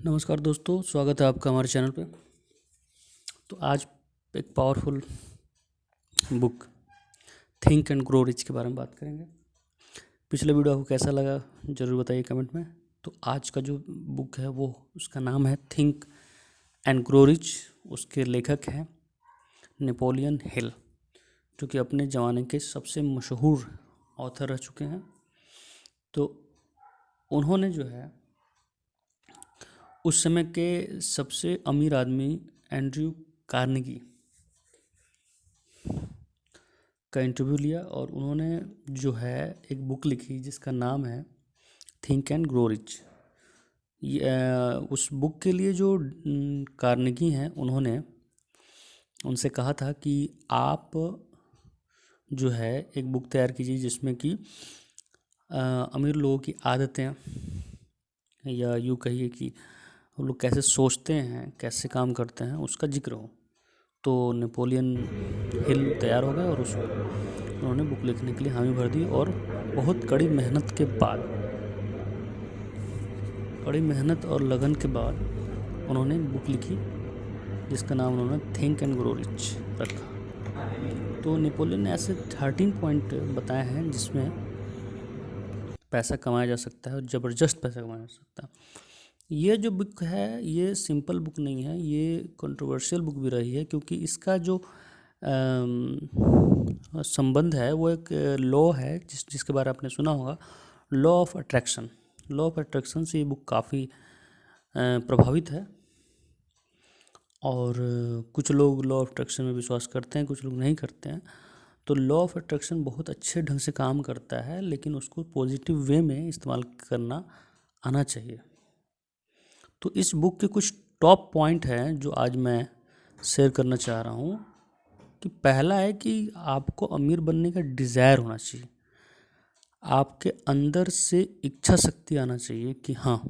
नमस्कार दोस्तों, स्वागत है आपका हमारे चैनल पे। तो आज एक powerful book think and grow rich के बारे में बात करेंगे। पिछले वीडियो आपको कैसा लगा ज़रूर बताइए कमेंट में। तो आज का जो बुक है वो उसका नाम है थिंक एंड ग्रो रिच। उसके लेखक हैं नेपोलियन हिल, जो कि अपने ज़माने के सबसे मशहूर ऑथर रह चुके हैं। तो उन्होंने जो है उस समय के सबसे अमीर आदमी एंड्रयू कार्नेगी का इंटरव्यू लिया और उन्होंने जो है एक बुक लिखी जिसका नाम है थिंक एंड ग्रो रिच। उस बुक के लिए जो कार्नेगी हैं उन्होंने उनसे कहा था कि आप जो है एक बुक तैयार कीजिए जिसमें कि अमीर लोगों की आदतें या यूँ कहिए कि वो लोग कैसे सोचते हैं, कैसे काम करते हैं, उसका जिक्र हो। तो नेपोलियन हिल तैयार हो गए और उन्होंने बुक लिखने के लिए हामी भर दी। और बहुत कड़ी मेहनत के बाद, कड़ी मेहनत और लगन के बाद उन्होंने बुक लिखी जिसका नाम उन्होंने थिंक एंड ग्रो रिच रखा। तो नेपोलियन ने ऐसे 13 पॉइंट बताए हैं जिसमें पैसा कमाया जा सकता है और ज़बरदस्त पैसा कमाया जा सकता है। ये जो बुक है ये सिंपल बुक नहीं है, ये कंट्रोवर्शियल बुक भी रही है क्योंकि इसका जो संबंध है वो एक लॉ है जिसके बारे में आपने सुना होगा, law of attraction. Law of attraction से ये बुक काफ़ी प्रभावित है और कुछ लोग लॉ ऑफ अट्रैक्शन में विश्वास करते हैं, कुछ लोग नहीं करते हैं। तो लॉ ऑफ अट्रैक्शन बहुत अच्छे ढंग से काम करता है, लेकिन उसको पॉजिटिव वे में इस्तेमाल करना आना चाहिए। तो इस बुक के कुछ टॉप पॉइंट हैं जो आज मैं शेयर करना चाह रहा हूँ। कि पहला है कि आपको अमीर बनने का डिज़ायर होना चाहिए, आपके अंदर से इच्छा शक्ति आना चाहिए कि हाँ,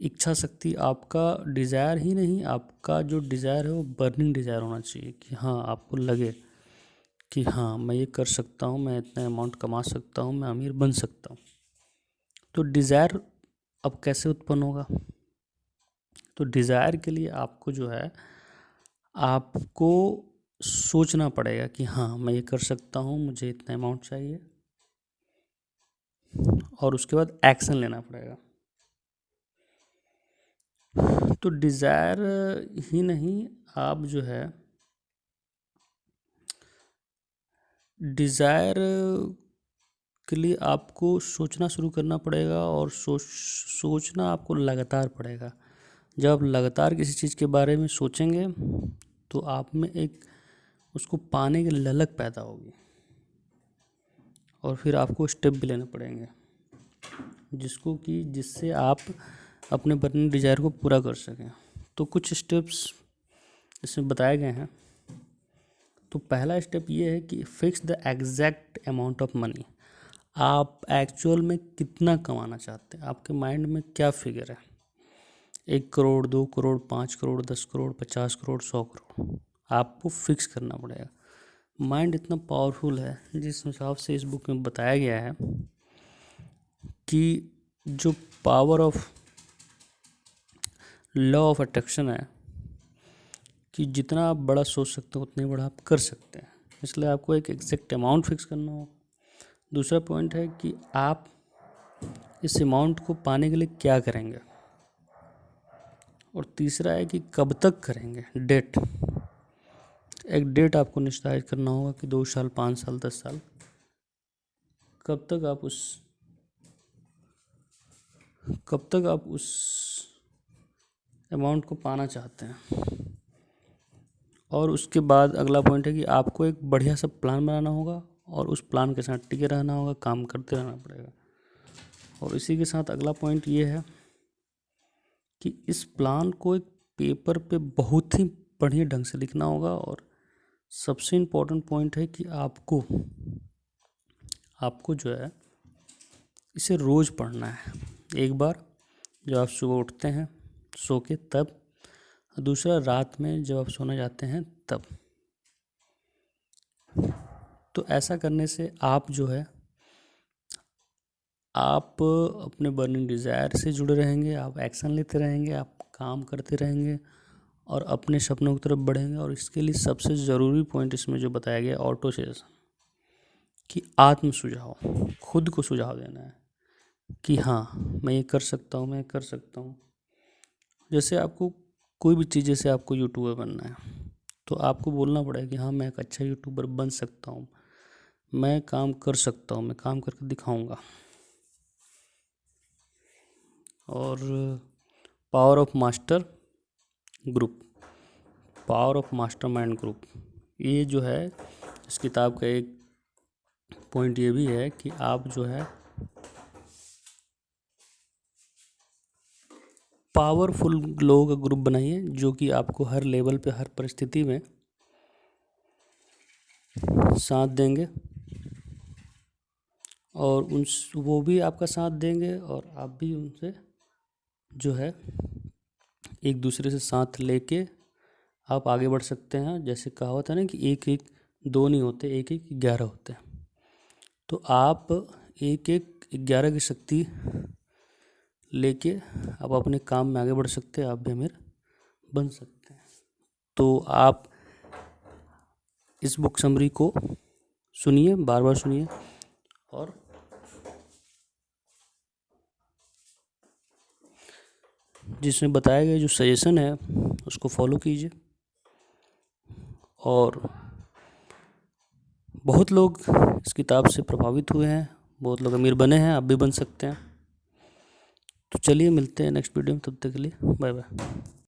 इच्छा शक्ति आपका डिज़ायर ही नहीं, आपका जो डिज़ायर है वो बर्निंग डिज़ायर होना चाहिए कि हाँ, आपको लगे कि हाँ, मैं ये कर सकता हूँ, मैं इतना अमाउंट कमा सकता हूँ, मैं अमीर बन सकता हूँ। तो डिज़ायर अब कैसे उत्पन्न होगा? तो डिज़ायर के लिए आपको जो है आपको सोचना पड़ेगा कि हाँ, मैं ये कर सकता हूँ, मुझे इतना अमाउंट चाहिए, और उसके बाद एक्शन लेना पड़ेगा। तो डिज़ायर ही नहीं, आप जो है डिज़ायर के लिए आपको सोचना शुरू करना पड़ेगा और सोचना आपको लगातार पड़ेगा। जब आप लगातार किसी चीज़ के बारे में सोचेंगे तो आप में एक उसको पाने की ललक पैदा होगी और फिर आपको स्टेप भी लेने पड़ेंगे जिससे आप अपने बर्निंग डिज़ायर को पूरा कर सकें। तो कुछ स्टेप्स इसमें बताए गए हैं। तो पहला स्टेप ये है कि fix the exact amount of money. आप एक्चुअल में कितना कमाना चाहते हैं, आपके माइंड में क्या फिगर है? 1 करोड़, 2 करोड़, 5 करोड़, 10 करोड़, 50 करोड़, 100 करोड़, आपको फिक्स करना पड़ेगा। माइंड इतना पावरफुल है जिस हिसाब से इस बुक में बताया गया है कि जो power of law of attraction है कि जितना आप बड़ा सोच सकते हो उतने बड़ा आप कर सकते हैं, इसलिए आपको एक एग्जैक्ट अमाउंट फिक्स करना होगा। दूसरा पॉइंट है कि आप इस अमाउंट को पाने के लिए क्या करेंगे, और तीसरा है कि कब तक करेंगे। डेट, एक डेट आपको निर्धारित करना होगा कि 2 साल, 5 साल, 10 साल, कब तक आप उस अमाउंट को पाना चाहते हैं। और उसके बाद अगला पॉइंट है कि आपको एक बढ़िया सा प्लान बनाना होगा और उस प्लान के साथ टिके रहना होगा, काम करते रहना पड़ेगा। और इसी के साथ अगला पॉइंट ये है कि इस प्लान को एक पेपर पे बहुत ही बढ़िया ढंग से लिखना होगा। और सबसे इम्पोर्टेंट पॉइंट है कि आपको जो है इसे रोज़ पढ़ना है। एक बार जब आप सुबह उठते हैं सो के तब, दूसरा रात में जब आप सोने जाते हैं तब। तो ऐसा करने से आप जो है आप अपने बर्निंग डिज़ायर से जुड़े रहेंगे, आप एक्शन लेते रहेंगे, आप काम करते रहेंगे और अपने सपनों की तरफ बढ़ेंगे। और इसके लिए सबसे ज़रूरी पॉइंट इसमें जो बताया गया ऑटो सजेशन, कि आत्म सुझाव, खुद को सुझाव देना है कि हाँ मैं ये कर सकता हूँ, मैं कर सकता हूँ। जैसे आपको कोई भी चीज़, जैसे आपको यूट्यूबर बनना है तो आपको बोलना पड़ेगा कि हाँ मैं एक अच्छा यूट्यूबर बन सकता हूँ, मैं काम कर सकता हूँ, मैं काम करके दिखाऊंगा। और power of master group, power of master mind group, ये जो है इस किताब का एक पॉइंट ये भी है कि आप जो है पावरफुल लोगों का ग्रुप बनाइए जो कि आपको हर लेवल पे, हर परिस्थिति में साथ देंगे और वो भी आपका साथ देंगे और आप भी उनसे जो है एक दूसरे से साथ लेके आप आगे बढ़ सकते हैं। जैसे कहावत है ना कि एक एक दो नहीं होते, एक एक 11 होते हैं। तो आप एक एक 11 की शक्ति लेके आप अपने काम में आगे बढ़ सकते हैं, आप भी अमीर बन सकते हैं। तो आप इस बुक समरी को सुनिए, बार बार सुनिए और जिसमें बताया गया जो सजेशन है उसको फॉलो कीजिए। और बहुत लोग इस किताब से प्रभावित हुए हैं, बहुत लोग अमीर बने हैं, आप भी बन सकते हैं। तो चलिए मिलते हैं नेक्स्ट वीडियो में, तब तक के लिए बाय बाय।